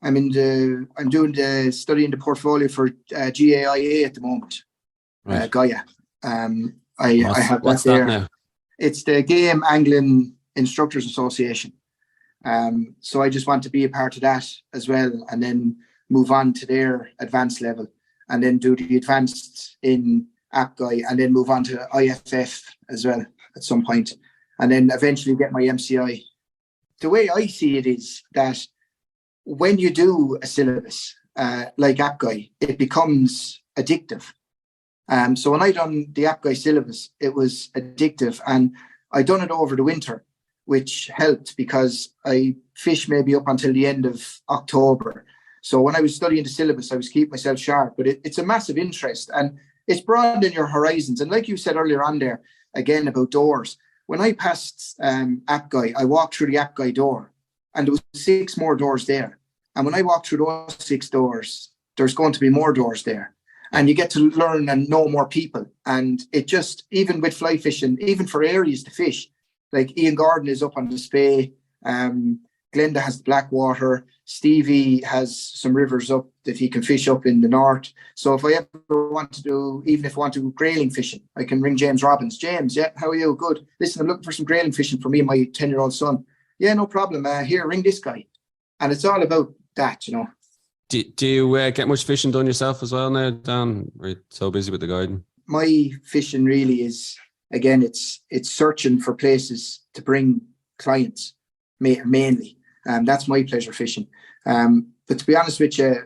I'm doing studying the portfolio for GAIA at the moment. Right. Gaia. I have that there. Now? It's the Game Angling Instructors Association. So I just want to be a part of that as well, and then move on to their advanced level, and then do the advanced in APGAI, and then move on to IFF as well at some point, and then eventually get my MCI. The way I see it is that when you do a syllabus like APGAI, it becomes addictive. So when I done the app guy syllabus, it was addictive, and I done it over the winter, which helped because I fish maybe up until the end of October. So when I was studying the syllabus, I was keeping myself sharp. But it's a massive interest, and it's broadening your horizons. And like you said earlier on there, again about doors. When I passed app guy, I walked through the app guy door, and there was 6 more doors there. And when I walk through those 6 doors, there's going to be more doors there. And you get to learn and know more people. And it just, even with fly fishing, even for areas to fish, like Ian Gordon is up on the Spey, Glenda has the Blackwater, Stevie has some rivers up that he can fish up in the north. So if I ever want to do, even if I want to do grayling fishing, I can ring James Robbins. James, yeah, how are you? Good. Listen, I'm looking for some grayling fishing for me and my 10-year-old son. Yeah, no problem. Here, ring this guy. And it's all about that, you know. Do you get much fishing done yourself as well now, Dan? Are you so busy with the guiding? My fishing really is, again, it's searching for places to bring clients, mainly. That's my pleasure fishing. But to be honest with you,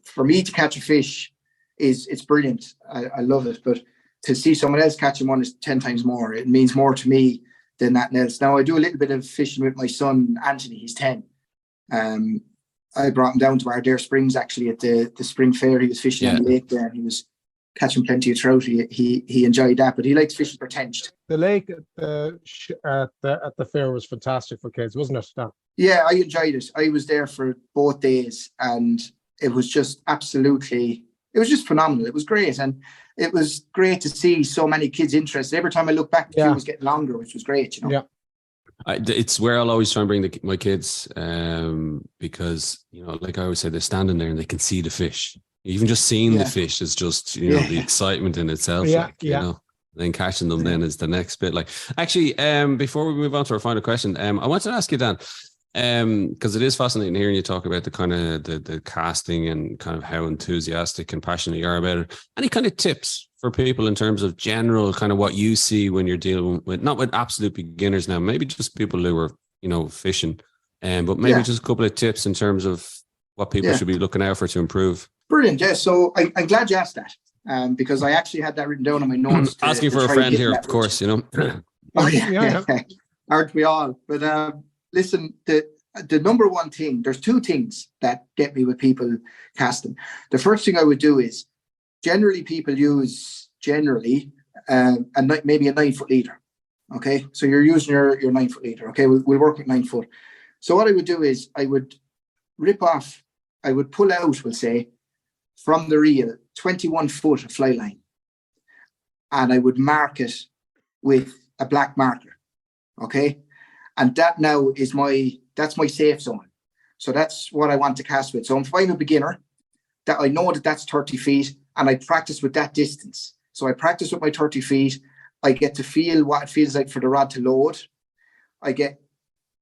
for me to catch a fish it's brilliant. I love it. But to see someone else catching one is 10 times more. It means more to me than that else. Now, I do a little bit of fishing with my son, Anthony. He's 10. I brought him down to Ardare Springs, actually, at the spring fair. He was fishing on the lake there, and he was catching plenty of trout. He enjoyed that, but he likes fishing for tench. The lake at the fair was fantastic for kids, wasn't it, Dan? Yeah, I enjoyed it. I was there for both days, and it was just it was just phenomenal. It was great, and it was great to see so many kids interested. Every time I look back, the queue was getting longer, which was great, you know. Yeah. It's where I'll always try and bring my kids, because, you know, like I always say, they're standing there and they can see the fish. Even just seeing the fish is just, you know, the excitement in itself. You know, then catching them then is the next bit. Like, actually, before we move on to our final question, I wanted to ask you, Dan, because it is fascinating hearing you talk about the kind of the casting and kind of how enthusiastic and passionate you are about it. Any kind of tips for people in terms of general kind of what you see when you're dealing with, not with absolute beginners now, maybe just people who are, you know, fishing, but maybe just a couple of tips in terms of what people should be looking out for to improve? Brilliant. Yeah. So I'm glad you asked that, because I actually had that written down on my notes. Asking for a friend here, of course, you know. Oh, yeah. Aren't we all? But listen, the number one thing, there's 2 things that get me with people casting. The first thing I would do is, generally people use maybe a 9-foot leader. Okay, so you're using your 9-foot leader. Okay, we'll work with 9 foot. So what I would do is I would pull out, we'll say, from the reel 21 foot of fly line, and I would mark it with a black marker. Okay, and that now is that's my safe zone. So that's what I want to cast with. So if I'm a beginner, that I know that's 30 feet, and I practice with that distance. So I practice with my 30 feet. I get to feel what it feels like for the rod to load. I get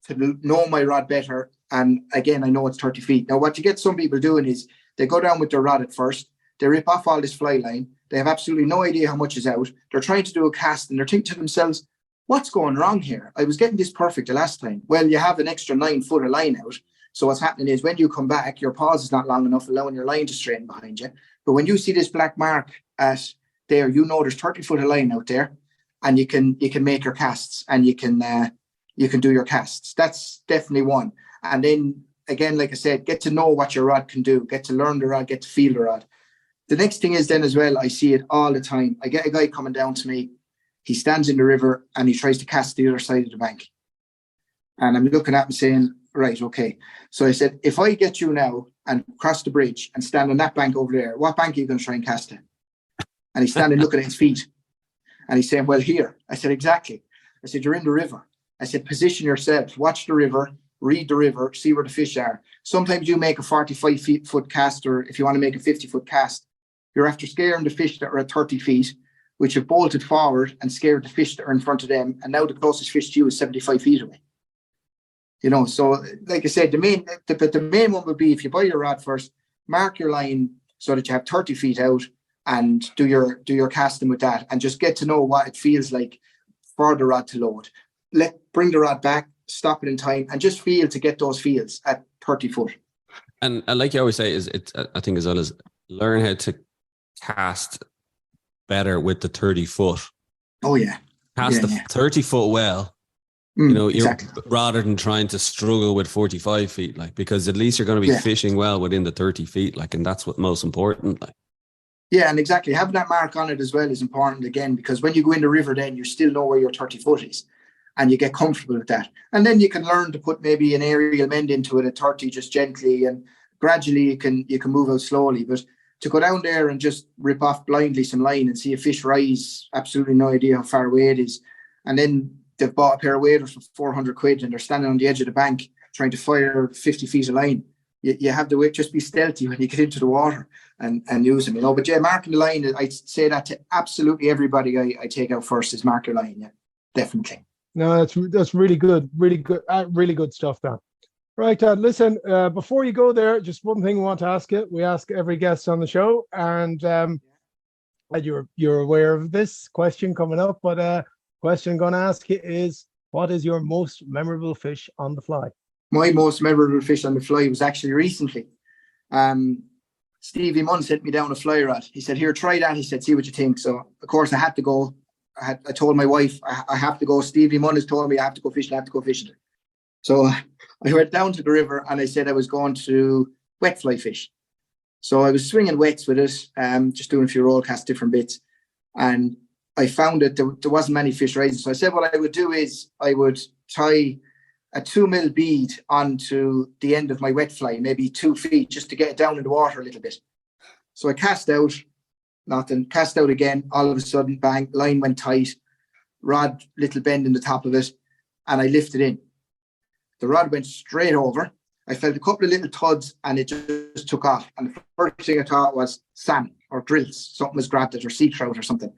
to know my rod better. And again, I know it's 30 feet. Now, what you get some people doing is they go down with their rod at first. They rip off all this fly line. They have absolutely no idea how much is out. They're trying to do a cast, and they're thinking to themselves, what's going wrong here? I was getting this perfect the last time. Well, you have an extra 9 foot of line out. So what's happening is when you come back, your pause is not long enough, allowing your line to straighten behind you. But when you see this black mark at there, you know there's 30 foot of line out there, and you can make your casts, and you can do your casts. That's definitely one. And then again, like I said, get to know what your rod can do, get to learn the rod, get to feel the rod. The next thing is then as well, I see it all the time. I get a guy coming down to me. He stands in the river and he tries to cast the other side of the bank. And I'm looking at him saying, right, okay. So I said, if I get you now and cross the bridge and stand on that bank over there, what bank are you going to try and cast it? And he's standing looking at his feet. And he's saying, well, here. I said, exactly. I said, you're in the river. I said, position yourself, watch the river, read the river, see where the fish are. Sometimes you make a 45-foot cast, or if you want to make a 50-foot cast, you're after scaring the fish that are at 30 feet, which have bolted forward and scared the fish that are in front of them. And now the closest fish to you is 75 feet away. You know, so like I said, the main one would be, if you buy your rod first, mark your line so that you have 30 feet out and do your casting with that, and just get to know what it feels like for the rod to load. Bring the rod back, stop it in time, and just feel to get those feels at 30 foot. And like you always say, I think as well as learn how to cast better with the 30 foot. Oh yeah. Cast the 30 foot well. Exactly. Rather than trying to struggle with 45 feet, like, because at least you're going to be fishing well within the 30 feet, like, and that's what most important. Like, yeah, and exactly having that mark on it as well is important again, because when you go in the river, then you still know where your 30 foot is, and you get comfortable with that. And then you can learn to put maybe an aerial mend into it at 30, just gently, and gradually you can move out slowly. But to go down there and just rip off blindly some line and see a fish rise, absolutely no idea how far away it is, and then they've bought a pair of waders for 400 quid and they're standing on the edge of the bank trying to fire 50 feet of line. You have to just be stealthy when you get into the water and use them, But yeah, marking the line, I say that to absolutely everybody I take out first is mark the line. Yeah, definitely. No, that's really good. Really good stuff, Dan. Right, listen, before you go there, just one thing we want to ask you. We ask every guest on the show, and you're aware of this question coming up, but question I'm going to ask you is, what is your most memorable fish on the fly? My most memorable fish on the fly was actually recently. Stevie Munn sent me down a fly rod. He said, here, try that. He said, see what you think. So, of course, I had to go. I told my wife, I have to go. Stevie Munn has told me I have to go fishing. So I went down to the river and I said I was going to wet fly fish. So I was swinging wets with it, just doing a few roll casts, different bits. And I found that there wasn't many fish rising. So I said what I would do is I would tie a 2 mil bead onto the end of my wet fly, maybe 2 feet, just to get it down in the water a little bit. So I cast out, nothing, cast out again. All of a sudden, bang, line went tight, rod, little bend in the top of it, and I lifted in. The rod went straight over. I felt a couple of little thuds and it just took off. And the first thing I thought was salmon or drills. Something was grabbed it, or sea trout or something.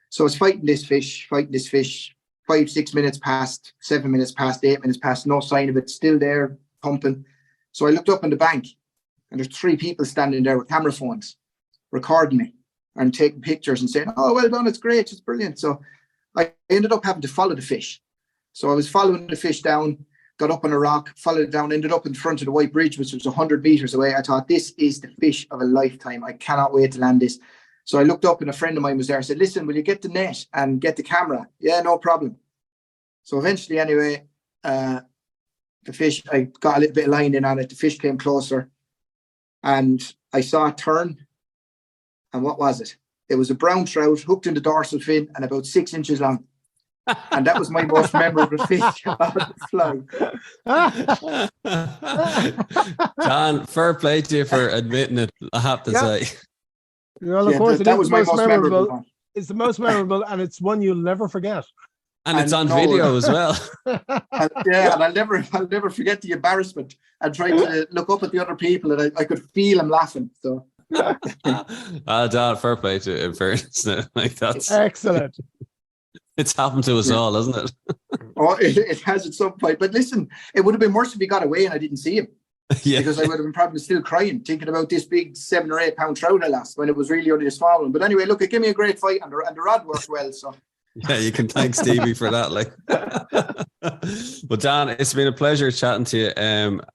So I was fighting this fish, 5-6 minutes passed, 7 minutes passed, 8 minutes passed, no sign of it, still there, pumping. So I looked up on the bank and there's 3 people standing there with camera phones recording me and taking pictures and saying, oh, well done, it's great, it's brilliant. So I ended up having to follow the fish. So I was following the fish down, got up on a rock, followed it down, ended up in front of the White Bridge, which was 100 meters away. I thought, this is the fish of a lifetime. I cannot wait to land this. So I looked up and a friend of mine was there. I said, listen, will you get the net and get the camera? Yeah, no problem. So eventually, anyway, the fish, I got a little bit of line in on it. The fish came closer and I saw it turn. And what was it? It was a brown trout hooked in the dorsal fin and about 6 inches long. And that was my most memorable fish on the fly. John, fair play to you for admitting it, I have to say. Well, of course, that was my most memorable one. It's the most memorable, and it's one you'll never forget. And it's on video as well. And I'll never forget the embarrassment and trying to look up at the other people, and I could feel them laughing. So, Dan, fair play to you, in fairness. Like, that's excellent. It's happened to us all, hasn't it? Oh, it has at some point. But listen, it would have been worse if he got away and I didn't see him. Yeah. Because I would have been probably still crying, thinking about this big 7 or 8 pound trout I lost when it was really only a small one. But anyway, look, it gave me a great fight and the rod worked well. So yeah, you can thank Stevie for that. Like, but Dan, it's been a pleasure chatting to you.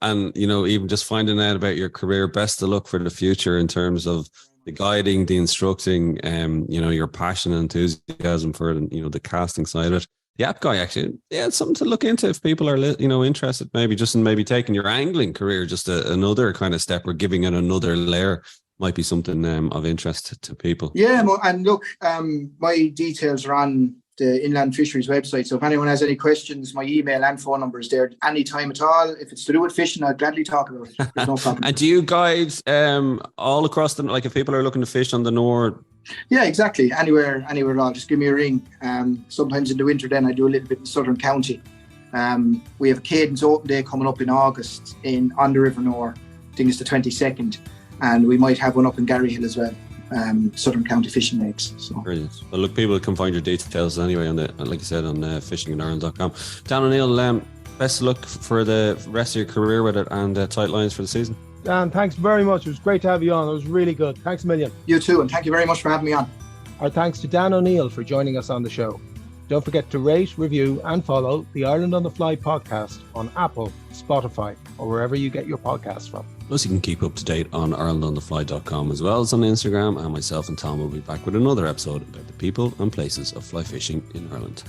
And even just finding out about your career. Best of luck for the future in terms of the guiding, the instructing, your passion and enthusiasm for the casting side of it. The app guy, actually, yeah, it's something to look into if people are, interested, maybe just in maybe taking your angling career just another kind of step, or giving it another layer, might be something of interest to people. Yeah, and look, my details are on the Inland Fisheries website. So if anyone has any questions, my email and phone number is there anytime at all. If it's to do with fishing, I'll gladly talk about it. There's no problem. And do you guide all across like if people are looking to fish on the Nore? Yeah, exactly. Anywhere at all. Just give me a ring. Sometimes in the winter then I do a little bit in Southern County. We have a Cadence Open Day coming up in August on the River Nore. I think it's the 22nd. And we might have one up in Garryhill as well. Southern County Fishing Lakes. So. Brilliant. Well, look, people can find your details anyway on like you said, on fishinginIreland.com. Dan O'Neill, best of luck for the rest of your career with it, and tight lines for the season. Dan, thanks very much. It was great to have you on. It was really good. Thanks a million. You too, and thank you very much for having me on. Our thanks to Dan O'Neill for joining us on the show. Don't forget to rate, review, and follow the Ireland on the Fly podcast on Apple, Spotify, or wherever you get your podcasts from. Plus, you can keep up to date on IrelandOnTheFly.com as well as on Instagram. And myself and Tom will be back with another episode about the people and places of fly fishing in Ireland.